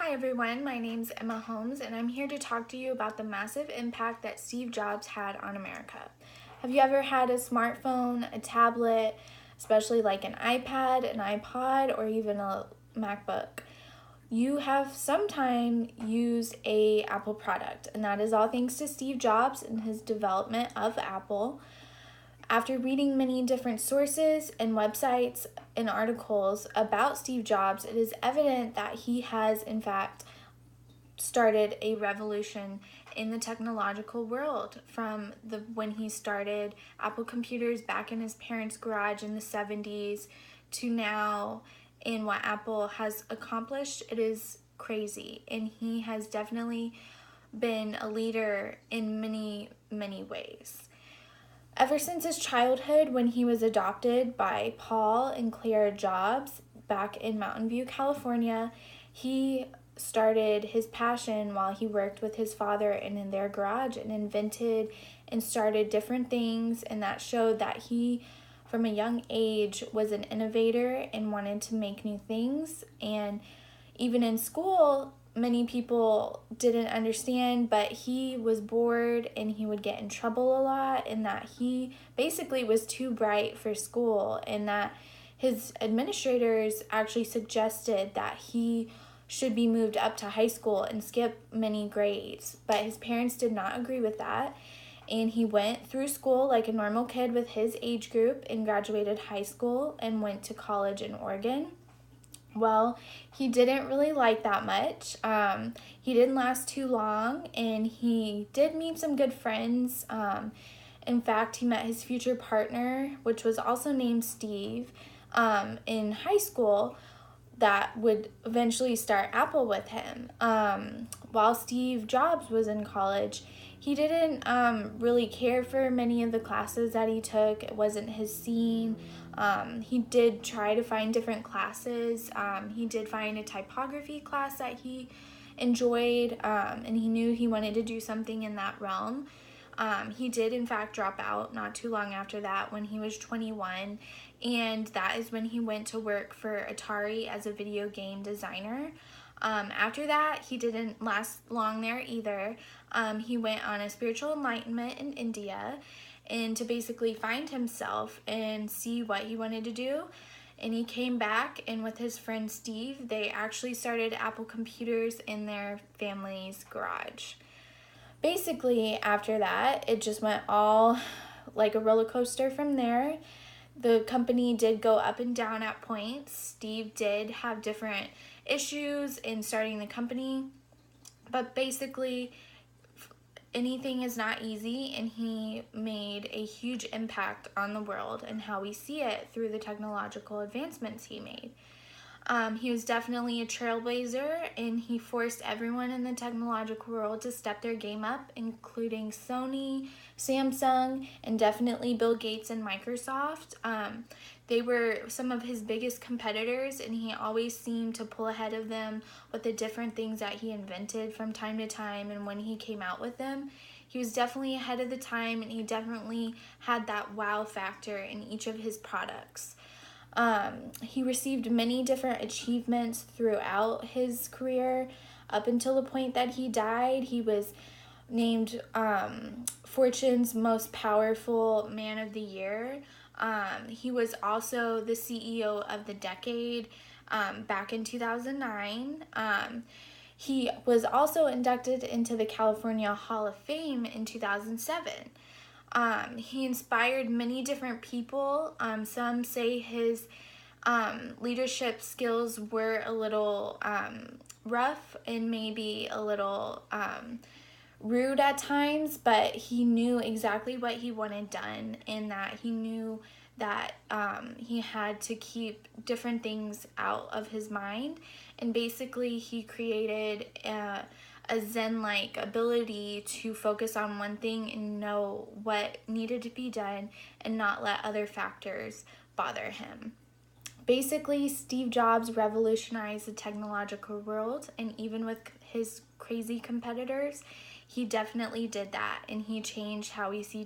Hi everyone, my name's Emma Holmes and I'm here to talk to you about the massive impact that Steve Jobs had on America. Have you ever had a smartphone, a tablet, especially like an iPad, an iPod, or even a MacBook? You have sometime used a Apple product, and that is all thanks to Steve Jobs and his development of Apple. After reading many different sources and websites and articles about Steve Jobs, it is evident that he has, in fact, started a revolution in the technological world from when he started Apple computers back in his parents' garage in the 70s to now in what Apple has accomplished. It is crazy, and he has definitely been a leader in many, many ways. Ever since his childhood, when he was adopted by Paul and Clara Jobs back in Mountain View, California, he started his passion while he worked with his father and in their garage and invented and started different things, and that showed that he, from a young age, was an innovator and wanted to make new things. And even in school, many people didn't understand, but he was bored and he would get in trouble a lot, and that he basically was too bright for school, and that his administrators actually suggested that he should be moved up to high school and skip many grades. But his parents did not agree with that, and he went through school like a normal kid with his age group and graduated high school and went to college in Oregon. Well, he didn't really like that much. He didn't last too long, and he did meet some good friends. In fact, he met his future partner, which was also named Steve, in high school, that would eventually start Apple with him. While Steve Jobs was in college, he didn't really care for many of the classes that he took. It wasn't his scene. He did try to find different classes. He did find a typography class that he enjoyed, and he knew he wanted to do something in that realm. He did, in fact, drop out not too long after that when he was 21, and that is when he went to work for Atari as a video game designer. After that, he didn't last long there either. He went on a spiritual enlightenment in India and to basically find himself and see what he wanted to do. And he came back, and with his friend Steve, they actually started Apple Computers in their family's garage. Basically, after that, it just went all like a roller coaster from there. The company did go up and down at points. Steve did have different issues in starting the company, but basically anything is not easy, and he made a huge impact on the world and how we see it through the technological advancements he made. He was definitely a trailblazer, and he forced everyone in the technological world to step their game up, including Sony, Samsung, and definitely Bill Gates and Microsoft. They were some of his biggest competitors, and he always seemed to pull ahead of them with the different things that he invented from time to time, and when he came out with them. He was definitely ahead of the time, and he definitely had that wow factor in each of his products. He received many different achievements throughout his career. Up until the point that he died, he was named Fortune's most powerful man of the year. He was also the CEO of the decade back in 2009. He was also inducted into the California Hall of Fame in 2007. He inspired many different people. Some say his leadership skills were a little rough and maybe a little rude at times, but he knew exactly what he wanted done, and that he knew that he had to keep different things out of his mind, and basically he created a Zen-like ability to focus on one thing and know what needed to be done and not let other factors bother him. Basically, Steve Jobs revolutionized the technological world, and even with his crazy competitors, he definitely did that, and he changed how we see